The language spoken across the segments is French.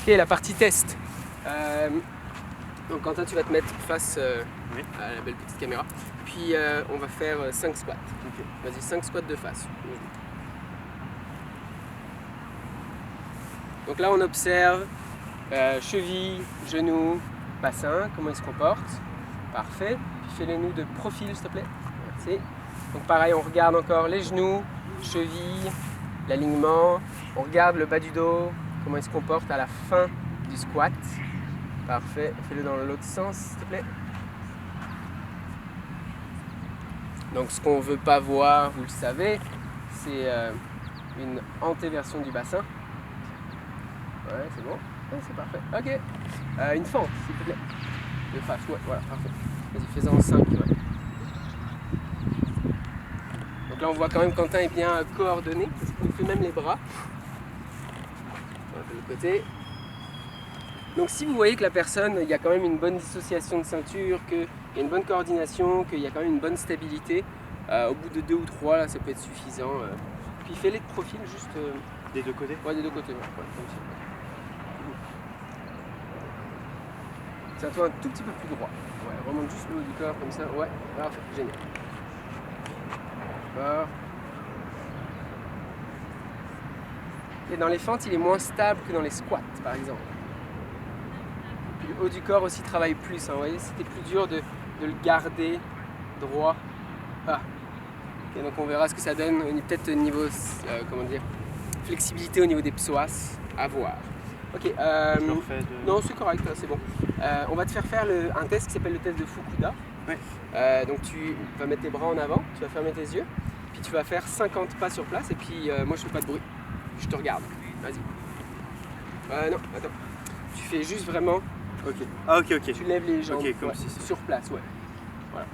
Ok, la partie test. Donc Quentin, tu vas te mettre face Oui. à la belle petite caméra. Puis on va faire 5 squats. Ok. Vas-y, 5 squats de face. Donc là, on observe cheville, genou, bassin, comment il se comporte. Parfait. Puis fais-les nous de profil, s'il te plaît. Merci. Donc pareil, on regarde encore les genoux, cheville, l'alignement. On regarde le bas du dos, comment il se comporte à la fin du squat. Parfait. Fais-le dans l'autre sens, s'il te plaît. Donc ce qu'on ne veut pas voir, vous le savez, c'est une antéversion du bassin. Ouais, c'est bon. Ouais, c'est parfait. Ok. Une fente, s'il te plaît. De face, ouais, voilà, parfait. Vas-y, fais-en 5, ouais. Donc là, on voit quand même Quentin est bien coordonné, parce qu'il fait même les bras. On va faire le côté. Donc si vous voyez que la personne, il y a quand même une bonne dissociation de ceinture, qu'il y a une bonne coordination, qu'il y a quand même une bonne stabilité, au bout de 2 ou 3, là, ça peut être suffisant. Puis fais-les de profil, juste... Des deux côtés? Ouais, des deux côtés, ouais, comme ça. Tiens-toi un tout petit peu plus droit. Ouais, remonte juste le haut du corps, comme ça. Ouais, parfait, génial. D'accord. Et dans les fentes, il est moins stable que dans les squats, par exemple. Puis le haut du corps aussi travaille plus. Hein, vous voyez, c'était plus dur de le garder droit. Ah. Okay, donc on verra ce que ça donne. Peut-être au niveau, comment dire, flexibilité au niveau des psoas. À voir. Ok. Non, c'est correct, c'est bon. On va te faire un test qui s'appelle le test de Fukuda. Oui. Donc tu vas mettre tes bras en avant, tu vas fermer tes yeux, puis tu vas faire 50 pas sur place et puis moi je fais pas de bruit. Je te regarde. Vas-y. Non, attends. Tu fais juste vraiment. Ok. Ah ok, ok. Tu lèves les jambes. Ok, comme ouais, si sur place, ouais. Voilà.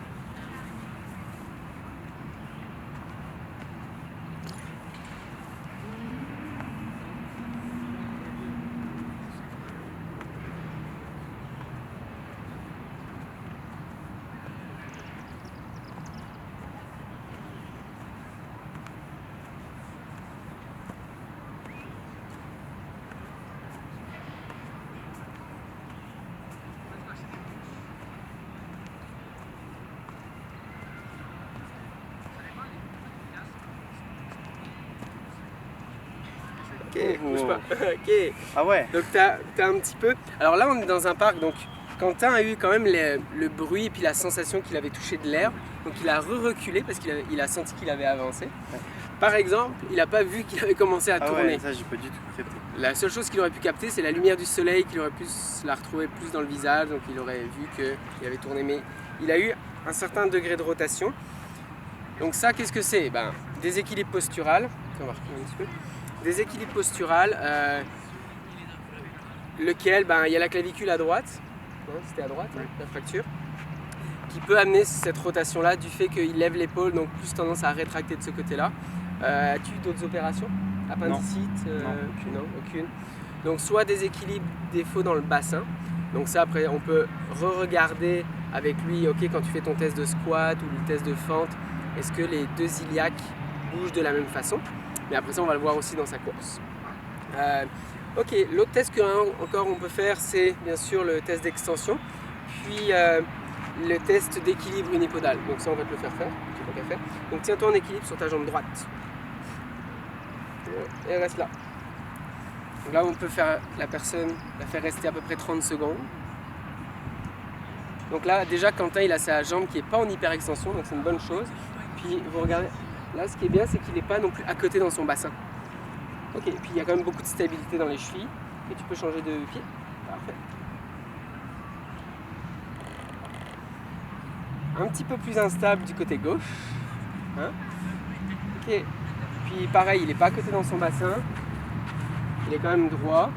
Ok, bouge pas. Ok. Ah ouais. Donc t'as un petit peu. Alors là on est dans un parc, donc Quentin a eu quand même le bruit et puis la sensation qu'il avait touché de l'air. Donc il a reculé parce qu'il a senti qu'il avait avancé. Ouais. Par exemple, il n'a pas vu qu'il avait commencé à tourner. Ouais, ça j'ai pas du tout capté. La seule chose qu'il aurait pu capter, c'est la lumière du soleil qu'il aurait pu la retrouver plus dans le visage. Donc il aurait vu qu'il avait tourné. Mais il a eu un certain degré de rotation. Donc ça, qu'est-ce que c'est? Déséquilibre postural. On va reculer un petit peu. Déséquilibre postural, lequel, il y a la clavicule à droite, c'était à droite, la fracture, qui peut amener cette rotation-là du fait qu'il lève l'épaule, donc plus tendance à rétracter de ce côté-là. As-tu eu d'autres opérations? Appendicite? Non. Aucune. Donc soit déséquilibre, défaut dans le bassin. Donc ça, après, on peut re-regarder avec lui, ok, quand tu fais ton test de squat ou le test de fente, est-ce que les deux iliaques bougent de la même façon? Mais après ça, on va le voir aussi dans sa course. Ok, l'autre test encore on peut faire, c'est bien sûr le test d'extension, puis le test d'équilibre unipodal. Donc ça, on va te le faire. Donc tiens-toi en équilibre sur ta jambe droite. Et reste là. Donc là, on peut faire la faire rester à peu près 30 secondes. Donc là, déjà, Quentin, il a sa jambe qui n'est pas en hyper-extension, donc c'est une bonne chose. Puis vous regardez. Là, ce qui est bien, c'est qu'il n'est pas non plus à côté dans son bassin. Ok, et puis il y a quand même beaucoup de stabilité dans les chevilles. Et tu peux changer de pied. Parfait. Un petit peu plus instable du côté gauche. Hein? Ok. Puis pareil, il n'est pas à côté dans son bassin. Il est quand même droit.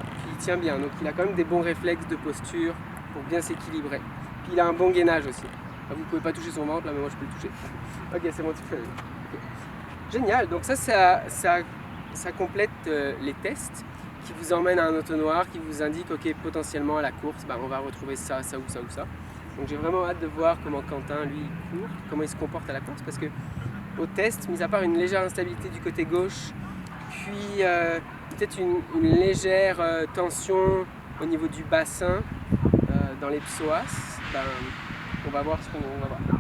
Puis il tient bien. Donc il a quand même des bons réflexes de posture pour bien s'équilibrer. Puis il a un bon gainage aussi. Vous ne pouvez pas toucher son ventre, là, mais moi je peux le toucher. Ok, c'est bon, tu fais. Okay. Génial, donc ça complète les tests qui vous emmènent à un entonnoir, qui vous indique, ok, potentiellement à la course, on va retrouver ça, ça ou ça ou ça. Donc j'ai vraiment hâte de voir comment Quentin, lui, court, comment il se comporte à la course, parce que au test, mis à part une légère instabilité du côté gauche, puis peut-être une légère tension au niveau du bassin dans les psoas, ben, on va voir ce qu'on va voir.